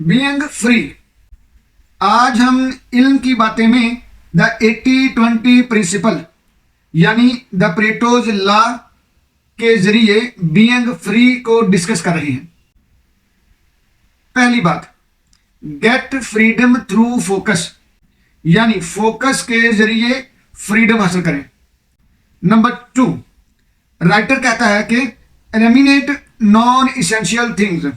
Being free. आज हम इल्म की बातें में द 80-20 प्रिंसिपल यानी द परेटोज लॉ के जरिए बीइंग फ्री को डिस्कस कर रहे हैं। पहली बात, गेट फ्रीडम थ्रू फोकस, यानी फोकस के जरिए फ्रीडम हासिल करें। नंबर 2, राइटर कहता है कि एलिमिनेट नॉन इसेंशियल थिंग्स,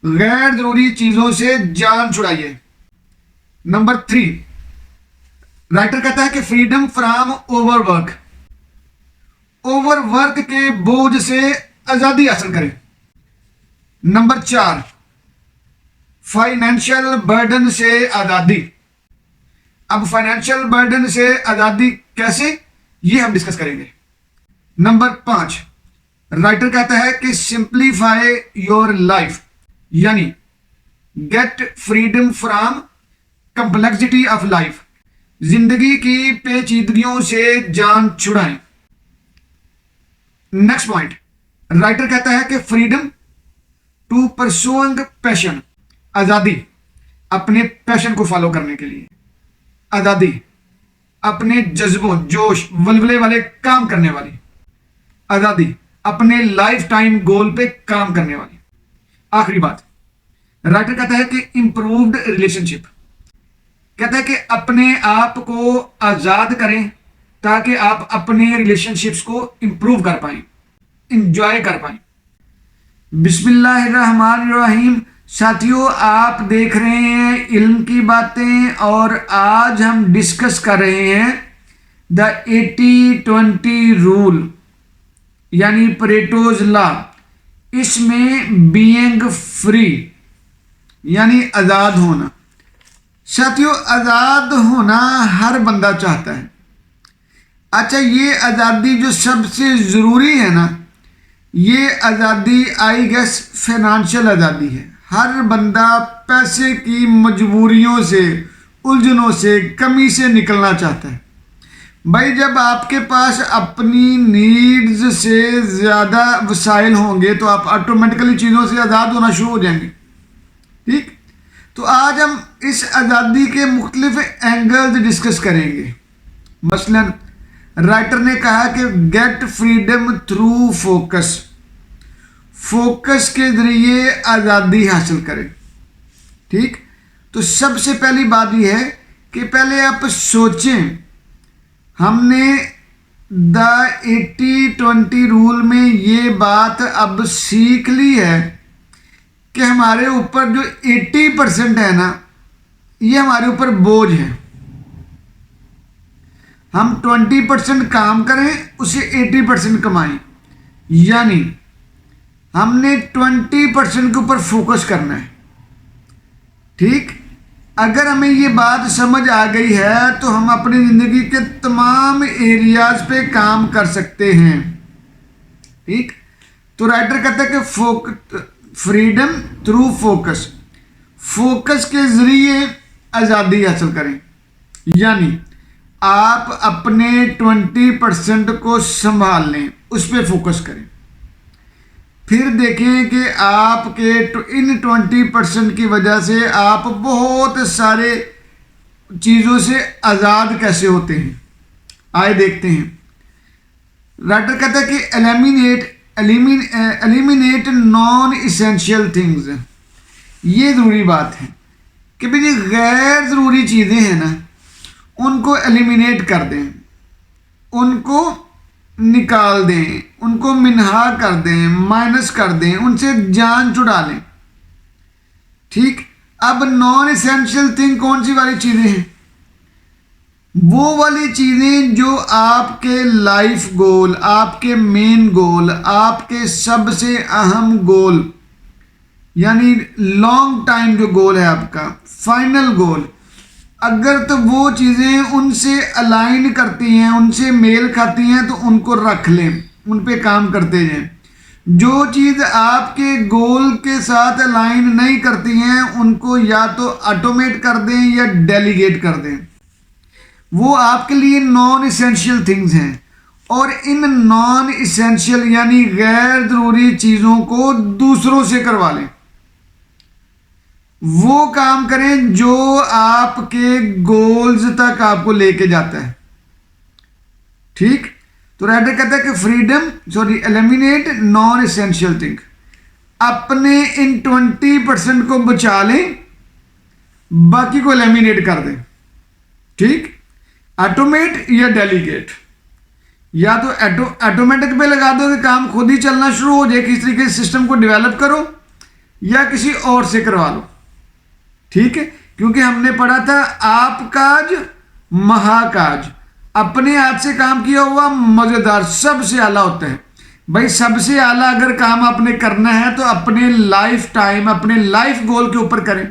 गैर जरूरी चीजों से जान छुड़ाइए। नंबर 3, राइटर कहता है कि फ्रीडम फ्रॉम ओवरवर्क, ओवरवर्क के बोझ से आजादी हासिल करें। नंबर 4, फाइनेंशियल बर्डन से आजादी। अब फाइनेंशियल बर्डन से आजादी कैसे, ये हम डिस्कस करेंगे। नंबर 5, राइटर कहता है कि सिंप्लीफाई योर लाइफ, यानी get freedom from complexity of life, जिंदगी की पेचीदगियों से जान छुड़ाएं। नेक्स्ट पॉइंट, राइटर कहता है कि फ्रीडम टू परसुइंग पैशन, आजादी अपने पैशन को फॉलो करने के लिए, आजादी अपने जज्बों जोश वलवले वाले काम करने वाली, आजादी अपने लाइफ टाइम गोल पे काम करने वाली। आखिरी बात, राइटर कहता है कि इंप्रूव्ड रिलेशनशिप, कहता है कि अपने आप को आजाद करें ताकि आप अपने रिलेशनशिप्स को इंप्रूव कर पाएं, इंजॉय कर पाएं। बिस्मिल्लाहिर्रहमानिर्रहीम। साथियों, आप देख रहे हैं इल्म की बातें और आज हम डिस्कस कर रहे हैं द 80-20 रूल यानी परेटोज लॉ। इसमें बीइंग फ्री यानी आजाद होना। साथियों, आजाद होना हर बंदा चाहता है। अच्छा, ये आजादी जो सबसे जरूरी है ना, ये आजादी आई गेस फाइनेंशियल आजादी है। हर बंदा पैसे की मजबूरियों से, उलझनों से, कमी से निकलना चाहता है। भाई, जब आपके पास अपनी नीड्स से ज़्यादा वसाइल होंगे तो आप ऑटोमेटिकली चीज़ों से आज़ाद होना शुरू हो जाएंगे। ठीक, तो आज हम इस आज़ादी के मुख्तलिफ एंगल्स डिस्कस करेंगे। मसलन राइटर ने कहा कि get freedom through focus, focus के जरिए आज़ादी हासिल करें। ठीक, तो सबसे पहली बात यह है कि पहले आप सोचें, हमने द 80-20 रूल में ये बात अब सीख ली है कि हमारे ऊपर जो 80% है ना, ये हमारे ऊपर बोझ है। हम 20% काम करें, उसे 80% कमाएं, यानी हमने 20% के ऊपर फोकस करना है। ठीक, अगर हमें ये बात समझ आ गई है तो हम अपनी ज़िंदगी के तमाम एरियाज पे काम कर सकते हैं। ठीक, तो राइटर कहता है कि फ्रीडम थ्रू फोकस, फोकस के ज़रिए आज़ादी हासिल करें, यानी आप अपने 20% को संभाल लें, उस पर फोकस करें। फिर देखें कि आपके इन 20% की वजह से आप बहुत सारे चीज़ों से आज़ाद कैसे होते हैं। आए देखते हैं। राइटर कहता है कि एलिमिनेट नॉन इसेंशियल थिंग्स। ये ज़रूरी बात है कि भाई ये गैर ज़रूरी चीज़ें हैं ना, उनको एलिमिनेट कर दें, उनको निकाल दें, उनको मिनहा कर दें, माइनस कर दें, उनसे जान छुड़ा लें। ठीक, अब नॉन इसेंशियल थिंग कौन सी वाली चीज़ें हैं? वो वाली चीज़ें जो आपके लाइफ गोल, आपके मेन गोल, आपके सबसे अहम गोल, यानी लॉन्ग टाइम जो गोल है आपका, फाइनल गोल, अगर तो वो चीज़ें उनसे अलाइन करती हैं, उनसे मेल खाती हैं, तो उनको रख लें, उन पे काम करते जाएं। जो चीज़ आपके गोल के साथ अलाइन नहीं करती हैं, उनको या तो ऑटोमेट कर दें या डेलीगेट कर दें। वो आपके लिए नॉन इसेंशियल थिंग्स हैं। और इन नॉन इसेंशियल यानी गैर ज़रूरी चीज़ों को दूसरों से करवा लें। वो काम करें जो आपके गोल्स तक आपको लेके जाता है। ठीक, तो राइटर कहता है कि एलिमिनेट नॉन एसेंशियल थिंग। अपने इन 20% को बचा लें, बाकी को एलिमिनेट कर दें। ठीक, ऑटोमेट या डेलीगेट, या तो ऑटोमेटिक पे लगा दो कि काम खुद ही चलना शुरू हो जाए, किस तरीके से सिस्टम को डेवलप करो, या किसी और से करवा लो। ठीक है, क्योंकि हमने पढ़ा था आप काज महाकाज, अपने हाथ से काम किया हुआ मजेदार सबसे आला होता है। भाई सबसे आला अगर काम आपने करना है तो अपने लाइफ टाइम, अपने लाइफ गोल के ऊपर करें,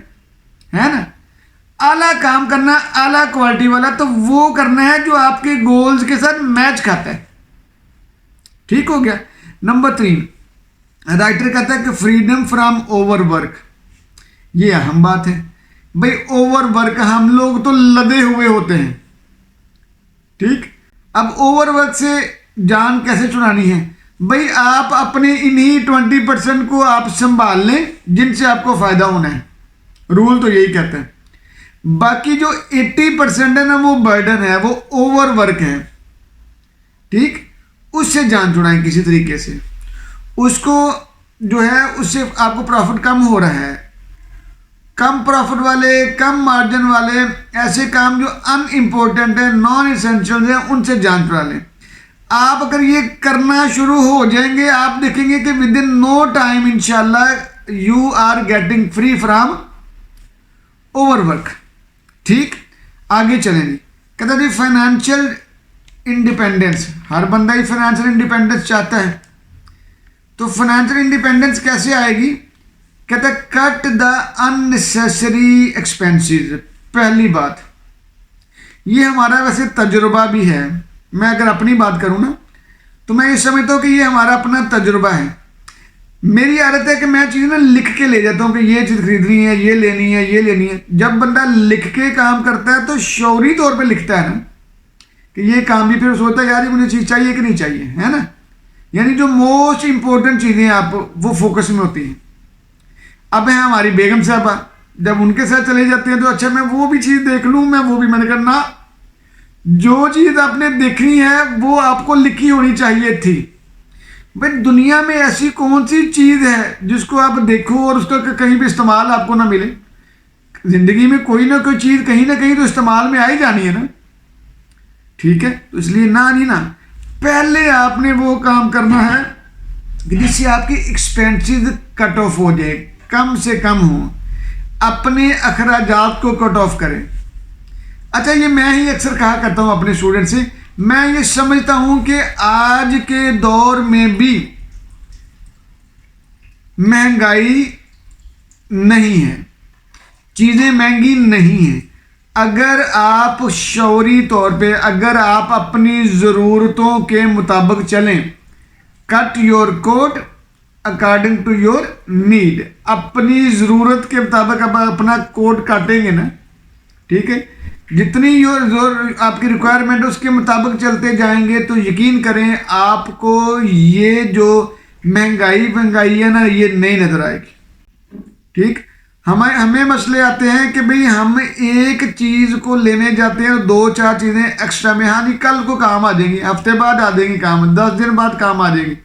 है ना। आला काम करना, आला क्वालिटी वाला, तो वो करना है जो आपके गोल्स के साथ मैच खाता है। ठीक हो गया। नंबर 3, राइटर कहता है कि फ्रीडम फ्रॉम ओवरवर्क। ये अहम बात है भाई, ओवरवर्क, हम लोग तो लदे हुए होते हैं। ठीक, अब ओवरवर्क से जान कैसे छुड़ानी है भाई, आप अपने इन्हीं 20% को आप संभाल लें जिनसे आपको फायदा होना है। रूल तो यही कहता है। बाकी जो 80% है ना, वो बर्डन है, वो ओवरवर्क है। ठीक, उससे जान छुड़ाएं किसी तरीके से, उसको जो है उससे आपको प्रॉफिट कम हो रहा है, कम प्रॉफिट वाले, कम मार्जिन वाले ऐसे काम जो अनइम्पोर्टेंट है, नॉन एसेंशियल है, उनसे जान छुड़ा लें। आप अगर ये करना शुरू हो जाएंगे, आप देखेंगे कि विद इन नो टाइम इंशाल्लाह you are getting free from overwork. ठीक, आगे चलेंगे। कहता जी फाइनेंशियल इंडिपेंडेंस, हर बंदा ही फाइनेंशियल इंडिपेंडेंस चाहता है। तो फाइनेंशियल इंडिपेंडेंस कैसे आएगी? कहता कट द अननेसेसरी एक्सपेंसेस। पहली बात, ये हमारा वैसे तजुर्बा भी है। मैं अगर अपनी बात करूं ना, तो मैं ये समझता हूं कि ये हमारा अपना तजुर्बा है। मेरी आदत है कि मैं चीज़ ना लिख के ले जाता हूं कि ये चीज़ खरीदनी है, ये लेनी है, ये लेनी है। जब बंदा लिख के काम करता है तो शौरी तौर पे लिखता है ना कि ये काम भी, फिर सोचता है यार ये मुझे चीज़ चाहिए कि नहीं चाहिए, है ना। यानी जो मोस्ट इंपॉर्टेंट चीज़ें आप वो फोकस में होती हैं। अब है हमारी बेगम साहबा, जब उनके साथ चले जाते हैं तो अच्छा मैं वो भी चीज़ देख लूँ, मैं वो भी, मैंने करना जो चीज़ आपने देखनी है वो आपको लिखी होनी चाहिए थी। भाई दुनिया में ऐसी कौन सी चीज़ है जिसको आप देखो और उसका कहीं भी इस्तेमाल आपको ना मिले? जिंदगी में कोई ना कोई चीज़ कहीं ना कहीं तो इस्तेमाल में आ ही जानी है ना। ठीक है, तो इसलिए ना नहीं ना, पहले आपने वो काम करना है जिससे आपकी एक्सपेंसेस कट ऑफ हो जाए, कम से कम हो। अपने अखराजात को कट ऑफ करें। अच्छा, ये मैं ही अक्सर कहा करता हूँ अपने स्टूडेंट से, मैं ये समझता हूं कि आज के दौर में भी महंगाई नहीं है, चीज़ें महंगी नहीं है। अगर आप शौरी तौर पे, अगर आप अपनी ज़रूरतों के मुताबिक चलें, cut your coat according to your need, अपनी ज़रूरत के मुताबिक आप अपना कोट काटेंगे ना, ठीक है, जितनी योर आपकी रिक्वायरमेंट उसके मुताबिक चलते जाएंगे, तो यकीन करें आपको ये जो महंगाई है ना, ये नहीं नज़र आएगी। ठीक, हमें मसले आते हैं कि भाई हम एक चीज़ को लेने जाते हैं, 2-4 चीज़ें एक्स्ट्रा में, हाँ नहीं कल को काम आ जाएंगी, हफ्ते बाद आ जाएंगी काम, 10 दिन बाद काम आ जाएगी।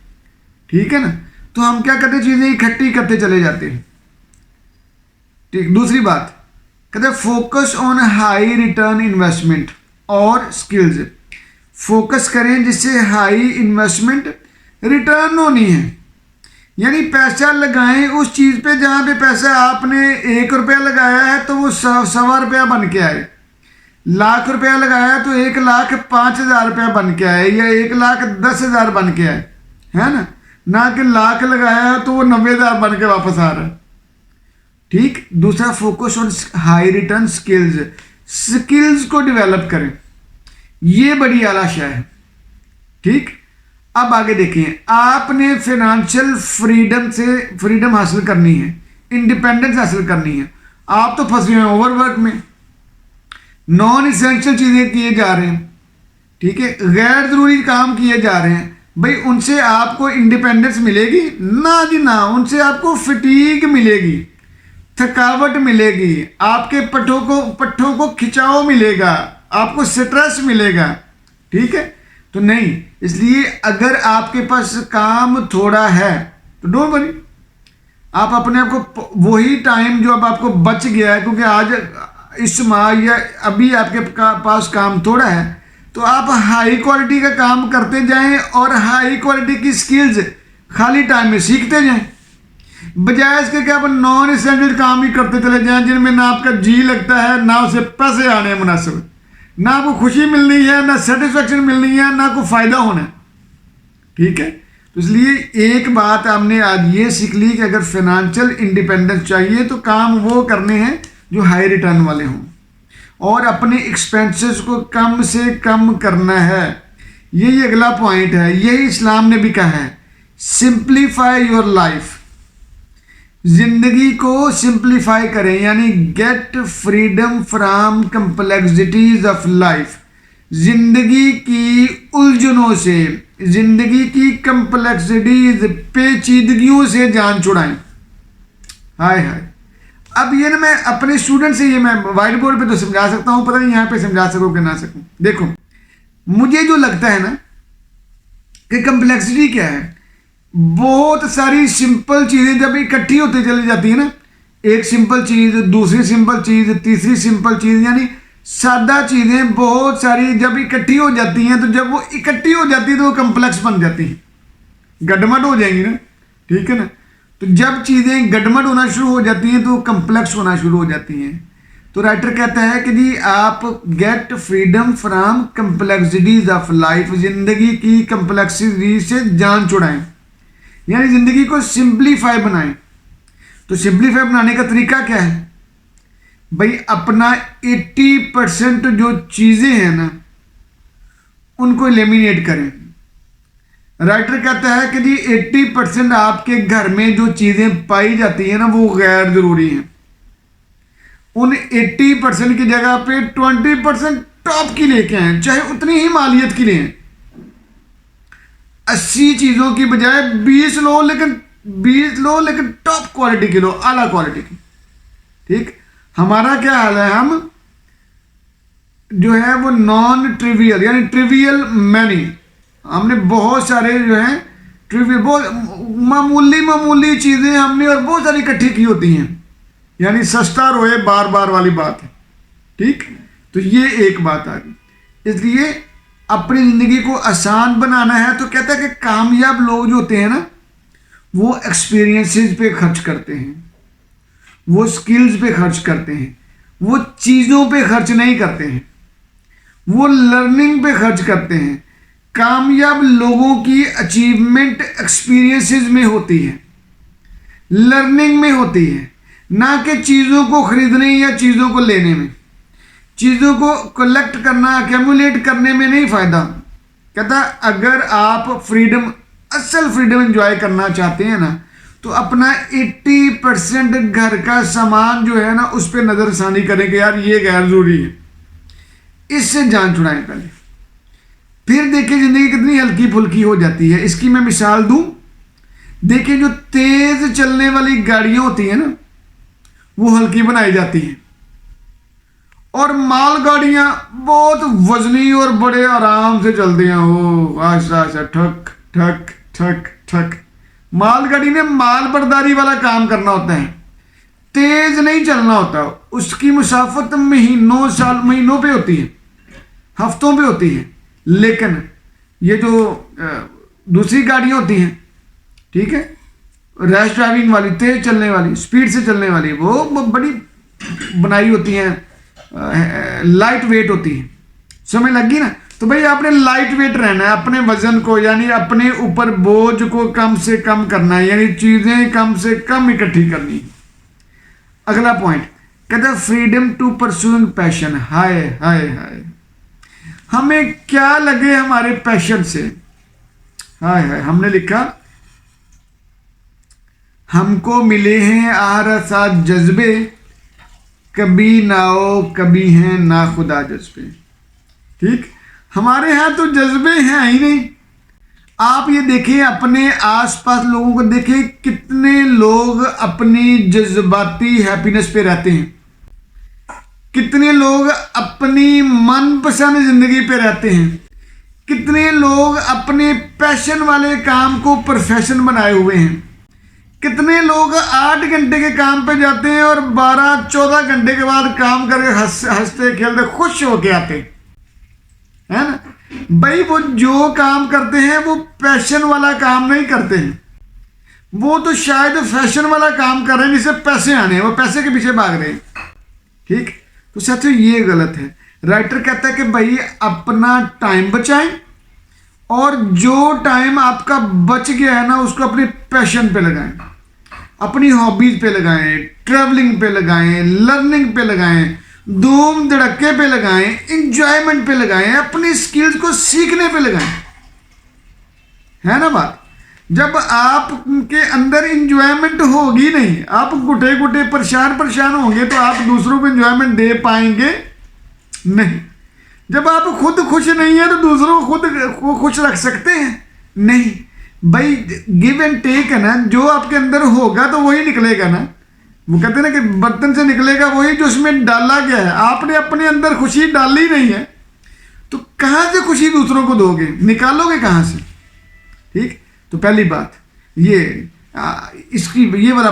ठीक है ना, तो हम क्या करते, चीज़ें इकट्ठी करते चले जाते हैं। ठीक, दूसरी बात कहते हैं focus on high return investment और स्किल्स। फोकस करें जिससे हाई इन्वेस्टमेंट रिटर्न होनी है, यानी पैसा लगाएं उस चीज़ पे जहाँ पे पैसा आपने 1 रुपया लगाया है तो वो 1.25 रुपया बन के आए, 1,00,000 रुपया लगाया तो 1,05,000 रुपया बन के आए, या 1,10,000 बन के आए, है ना कि 1,00,000 लगाया तो वो 90,000 बन के वापस आ रहा है। ठीक, दूसरा focus on high return skills, skills को डेवलप करें, ये बड़ी आला शय है। ठीक, अब आगे देखिए, आपने फाइनेंशियल फ्रीडम हासिल करनी है, इंडिपेंडेंस हासिल करनी है। आप तो फंसे हुए हैं ओवरवर्क में, नॉन इसेंशियल चीज़ें किए जा रहे हैं, ठीक है, गैर ज़रूरी काम किए जा रहे हैं। भाई उनसे आपको इंडिपेंडेंस मिलेगी ना जी ना, उनसे आपको फटीग मिलेगी। थकावट मिलेगी, आपके पट्टों को खिंचाव मिलेगा, आपको स्ट्रेस मिलेगा। ठीक है, तो नहीं, इसलिए अगर आपके पास काम थोड़ा है तो डोंट वरी, आप अपने आप को वही टाइम जो अब आपको बच गया है, क्योंकि आज इस माह या अभी आपके पास काम थोड़ा है, तो आप हाई क्वालिटी का काम करते जाएं और हाई क्वालिटी की स्किल्स खाली टाइम में सीखते जाएं, बजाय इसके कि आप नॉन एसेंशियल काम ही करते चले जाएं जिनमें ना आपका जी लगता है, ना उसे पैसे आने हैं मुनासिब, ना आपको खुशी मिलनी है, ना सेटिस्फेक्शन मिलनी है, ना कोई फायदा होना है। ठीक है, तो इसलिए एक बात हमने आज ये सीख ली कि अगर फाइनेंशियल इंडिपेंडेंस चाहिए तो काम वो करने हैं जो हाई रिटर्न वाले हों, और अपने एक्सपेंसेस को कम से कम करना है। यही अगला पॉइंट है, यही इस्लाम ने भी कहा है, सिंप्लीफाई योर लाइफ। जिंदगी को सिंप्लीफाई करें, यानी get freedom from complexities of life. जिंदगी की उलझनों से, जिंदगी की कम्प्लेक्सिटीज, पेचीदगियों से जान छुड़ाएं। हाय हाय, अब ये ना मैं अपने स्टूडेंट से, ये मैं व्हाइट बोर्ड पे तो समझा सकता हूँ, पता नहीं यहाँ पे समझा सकूँ कि ना सकूँ। देखो, मुझे जो लगता है ना कि कम्प्लेक्सिटी क्या है, बहुत सारी सिंपल चीज़ें जब इकट्ठी होती चली जाती है ना, एक सिंपल चीज़, दूसरी सिंपल चीज़, तीसरी सिंपल चीज़, यानी सादा चीज़ें बहुत सारी जब इकट्ठी हो जाती हैं, तो जब वो इकट्ठी हो जाती है तो वो कम्प्लेक्स बन जाती हैं, गडमड हो जाएंगी ना। ठीक है ना, तो जब चीज़ें गडमड होना शुरू हो जाती हैं तो वो कम्प्लेक्स होना शुरू हो जाती हैं। तो राइटर कहता है कि जी आप get freedom from complexities of life, जिंदगी की कम्प्लेक्सिटी से जान छुड़ाएं, यानी जिंदगी को सिंप्लीफाई बनाएं। तो सिंप्लीफाई बनाने का तरीका क्या है भाई, अपना 80% जो चीजें हैं ना उनको एलिमिनेट करें। राइटर कहता है कि जी 80% आपके घर में जो चीजें पाई जाती हैं ना वो गैर जरूरी हैं। उन 80% की जगह पे 20% टॉप की लेके आए, चाहे उतनी ही मालियत की लें। 80 चीजों की बजाय 20 लो, लेकिन टॉप क्वालिटी की लो, आला क्वालिटी की। ठीक, हमारा क्या हाल है, हम जो है वो नॉन ट्रिवियल यानी ट्रिवियल मैनी, हमने बहुत सारे जो है ट्रिवियल, बहुत मामूली चीजें हमने और बहुत सारी इकट्ठी की होती हैं, यानी सस्ता रोए बार बार वाली बात है। ठीक, तो ये एक बात आ गई। इसलिए अपनी जिंदगी को आसान बनाना है तो कहता है कि कामयाब लोग जो होते हैं ना वो एक्सपीरियंसेस पे खर्च करते हैं, वो स्किल्स पे खर्च करते हैं, वो चीज़ों पे खर्च नहीं करते हैं, वो लर्निंग पे खर्च करते हैं। कामयाब लोगों की अचीवमेंट एक्सपीरियंसेस में होती है, लर्निंग में होती है, ना कि चीज़ों को खरीदने या चीज़ों को लेने में। चीज़ों को कलेक्ट करना, एक्यूमुलेट करने में नहीं फ़ायदा। कहता अगर आप फ्रीडम, असल फ्रीडम एंजॉय करना चाहते हैं ना तो अपना 80% घर का सामान जो है ना उस पर नज़रसानी करें कि यार ये गैर जरूरी है, इससे जान छुड़ाएं पहले, फिर देखिए ज़िंदगी कितनी हल्की फुल्की हो जाती है। इसकी मैं मिसाल दूं, देखिए जो तेज़ चलने वाली गाड़ियाँ होती हैं ना वो हल्की बनाई जाती हैं, और माल गाड़ियां बहुत वजनी और बड़े आराम से चलती हैं, वो आहिस्ता आहिस्ता ठक ठक ठक ठक। माल गाड़ी ने माल बर्दारी वाला काम करना होता है, तेज नहीं चलना होता। उसकी मुसाफत महीनों पे होती है, हफ्तों पे होती है। लेकिन ये जो दूसरी गाड़ियां होती हैं, ठीक है, रैश ड्राइविंग वाली, तेज चलने वाली, स्पीड से चलने वाली, वो बड़ी बनाई होती हैं, लाइट वेट होती है। समझ लगी ना। तो भाई आपने लाइट वेट रहना है, अपने वजन को यानी अपने ऊपर बोझ को कम से कम करना है, यानी चीजें कम से कम इकट्ठी करनी है। अगला पॉइंट कहता है फ्रीडम टू परस्यूइंग पैशन। हाय हाय हाय, हमें क्या लगे हमारे पैशन से। हाय हाय, हमने लिखा हमको मिले हैं आरसा जज्बे, कभी ना हो कभी हैं ना खुदा जज्बे। ठीक, हमारे यहाँ तो जज्बे हैं ही नहीं, आप ये देखें, अपने आसपास लोगों को देखें, कितने लोग अपनी जज्बाती हैप्पीनेस पे रहते हैं, कितने लोग अपनी मनपसंद जिंदगी पे रहते हैं, कितने लोग अपने पैशन वाले काम को प्रोफेशन बनाए हुए हैं, कितने लोग 8 घंटे के काम पे जाते हैं और 12-14 घंटे के बाद काम करके हंसते खेलते खुश होके आते है ना। भाई वो जो काम करते हैं वो पैशन वाला काम नहीं करते हैं, वो तो शायद फैशन वाला काम कर रहे हैं जिससे पैसे आने हैं, वो पैसे के पीछे भाग रहे हैं। ठीक, तो साथियों ये गलत है। राइटर कहता है कि भाई अपना टाइम बचाएं और जो टाइम आपका बच गया है ना उसको अपने पैशन पे लगाएं, अपनी हॉबीज पे लगाएं, ट्रैवलिंग पे लगाएं, लर्निंग पे लगाएं, धूम धड़के पे लगाएं, इंजॉयमेंट पे लगाएं, अपनी स्किल्स को सीखने पे लगाएं, है ना बात। जब आपके अंदर इंजॉयमेंट होगी नहीं, आप गुटे गुटे परेशान होंगे तो आप दूसरों को इंजॉयमेंट दे पाएंगे नहीं। जब आप खुद खुश नहीं है तो दूसरों को खुद को खुश रख सकते हैं नहीं। भाई गिव एंड टेक है ना, जो आपके अंदर होगा तो वही निकलेगा ना। वो कहते हैं ना कि बर्तन से निकलेगा वही जो उसमें डाला गया है। आपने अपने अंदर खुशी डाली नहीं है तो कहाँ से खुशी दूसरों को दोगे, निकालोगे कहाँ से। ठीक, तो पहली बात ये इसकी ये वाला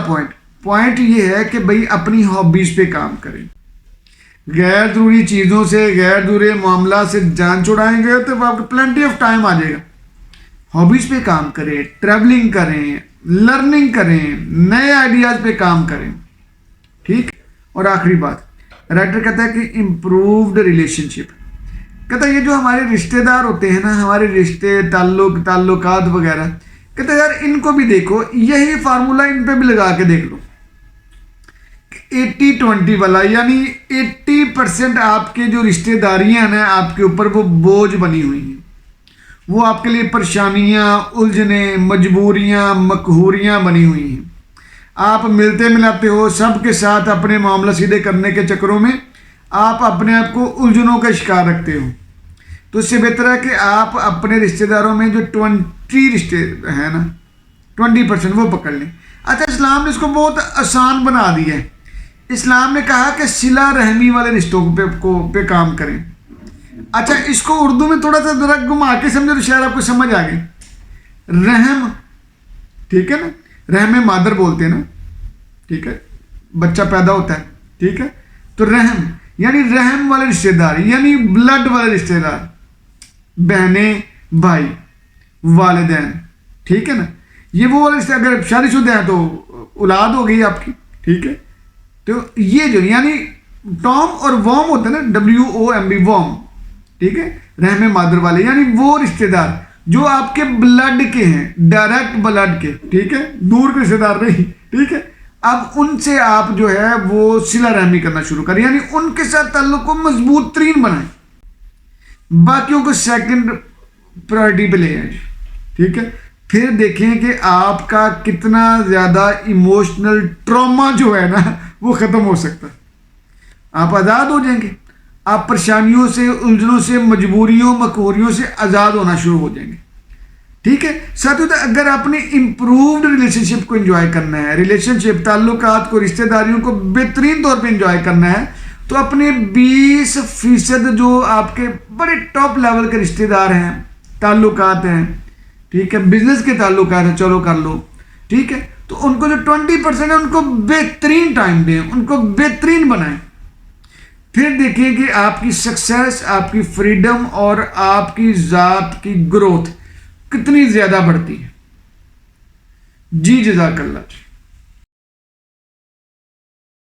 पॉइंट ये है कि भाई अपनी हॉबीज पे काम करें। गैर जरूरी चीज़ों से, गैर जरूरी मामला से जान छुड़ाएंगे तो आपको प्लेंटी ऑफ टाइम आ जाएगा। हॉबीज पे काम करें, ट्रैवलिंग करें, लर्निंग करें, नए आइडियाज पे काम करें। ठीक, और आखिरी बात राइटर कहता है कि इम्प्रूव्ड रिलेशनशिप। कहता है ये जो हमारे रिश्तेदार होते हैं ना, हमारे रिश्ते ताल्लुकात वगैरह, कहता है यार इनको भी देखो, यही फार्मूला इन पे भी लगा के देख लो 80-20 वाला, यानी 80% आपके जो रिश्तेदारियां ना आपके ऊपर वो बोझ बनी हुई हैं, वो आपके लिए परेशानियां, उलझने, मजबूरियां, मकहूरियां बनी हुई हैं। आप मिलते मिलाते हो सबके साथ, अपने मामला सीधे करने के चक्करों में आप अपने आप को उलझनों का शिकार रखते हो। तो इससे बेहतर है कि आप अपने रिश्तेदारों में जो 20 रिश्ते हैं ना, 20% वो पकड़ लें। अच्छा, इस्लाम ने इसको बहुत आसान बना दिया है। इस्लाम ने कहा कि सिला रहमी वाले रिश्तों पे काम करें। अच्छा, इसको उर्दू में थोड़ा सा जरा घुमा के समझो तो शायद आपको समझ आ गए। रहम, ठीक है ना, रहम मादर बोलते हैं ना, ठीक है, बच्चा पैदा होता है, ठीक है, तो रहम यानी रहम वाले रिश्तेदार, यानी ब्लड वाले रिश्तेदार, बहनें, भाई, वालिदैन, ठीक है ना, ये वो वाले रिश्ते। अगर शादीशुदा है तो औलाद हो गई आपकी, ठीक है। तो ये जो यानी टॉम और वॉम होता है ना, WOMB, वॉम, ठीक है, रहम मादर वाले, यानी वो रिश्तेदार जो आपके ब्लड के हैं, डायरेक्ट ब्लड के, ठीक है, दूर के रिश्तेदार नहीं, ठीक है। अब उनसे आप जो है वो सिला रहमी करना शुरू करें, यानी उनके साथ ताल्लुक को मजबूत तरीन बनाएं, बाकियों को सेकंड प्रायोरिटी पे ले आए, ठीक है। फिर देखें कि आपका कितना ज़्यादा इमोशनल ट्रॉमा जो है ना वो ख़त्म हो सकता है। आप आज़ाद हो जाएंगे, आप परेशानियों से, उलझनों से, मजबूरियों, मकहूरियों से आज़ाद होना शुरू हो जाएंगे, ठीक है। साथियों, तो अगर आपने इम्प्रूव्ड रिलेशनशिप को एंजॉय करना है, रिलेशनशिप, ताल्लुकात को, रिश्तेदारियों को बेहतरीन तौर पे एंजॉय करना है, तो अपने 20% जो आपके बड़े टॉप लेवल के रिश्तेदार हैं, ताल्लुकात हैं, ठीक है, बिजनेस के ताल्लुकात हैं, चलो कर लो, ठीक है, तो उनको जो 20% है उनको बेहतरीन टाइम दें, उनको बेहतरीन बनाएं। फिर देखिए कि आपकी सक्सेस, आपकी फ्रीडम और आपकी ज़ात की ग्रोथ कितनी ज़्यादा बढ़ती है। जी जज़ाकल्लाह।